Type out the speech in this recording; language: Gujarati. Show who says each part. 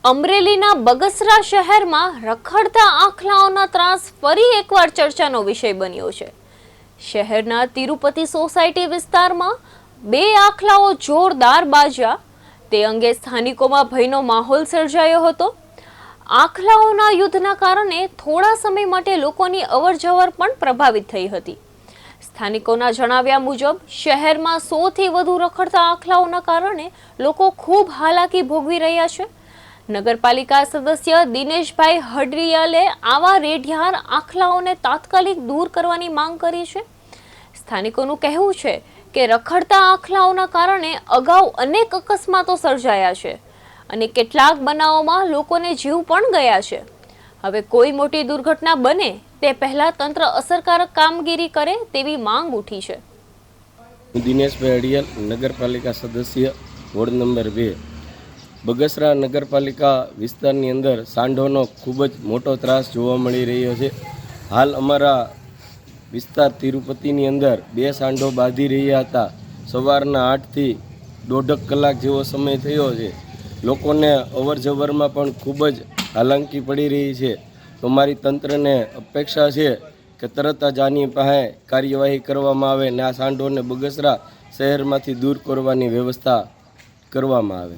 Speaker 1: અમરેલીના બગસરા શહેરમાં રખડતા આખલાઓના ત્રાસ ફરી એકવાર ચર્ચાનો વિષય બન્યો છે। શહેરના તિરુપતિ સોસાયટી વિસ્તારમાં બે આખલાઓ જોરદાર બાજ્યા તે અંગે સ્થાનિકોમાં ભયનો માહોલ સર્જાયો હતો। આખલાઓના યુદ્ધના કારણે થોડા સમય માટે લોકોની અવરજવર પણ પ્રભાવિત થઈ હતી। સ્થાનિકોના જણાવ્યા મુજબ શહેરમાં 100 થી વધુ રખડતા આખલાઓના કારણે લોકો ખૂબ હાલાકી ભોગવી રહ્યા છે। નગરપાલિકા સદસ્ય દિનેશભાઈ હડરીયાલે આવા રેઢિયાર આખલાઓને તાત્કાલિક દૂર કરવાની માંગ કરી છે। સ્થાનિકોનું કહેવું છે કે રખડતા આખલાઓના કારણે અગાઉ અનેક અકસ્માતો સર્જાયા છે અને કેટલાક બનાવોમાં લોકોને જીવ પણ ગયા છે। હવે કોઈ મોટી દુર્ઘટના બને તે પહેલા તંત્ર અસરકારક કામગીરી કરે તેવી માંગ ઉઠી છે।
Speaker 2: દિનેશભાઈ હડિયાલ, નગરપાલિકા સદસ્ય, વોર્ડ નંબર 2। બગસરા નગરપાલિકા વિસ્તારની અંદર સાંઢોનો ખૂબ જ મોટો ત્રાસ જોવા મળી રહ્યો છે। હાલ અમારા વિસ્તાર તિરુપતિની અંદર 2 સાંઢો બાંધી રહ્યા હતા। સવારના 8 થી 1.5 કલાક જેવો સમય થયો છે। લોકોને અવરજવરમાં પણ ખૂબ જ હાલાકી પડી રહી છે। તો મારી તંત્રને અપેક્ષા છે કે તરત જ આની પાસે કાર્યવાહી કરવામાં આવે અને આ સાંઢોને બગસરા શહેરમાંથી દૂર કરવાની વ્યવસ્થા કરવામાં આવે।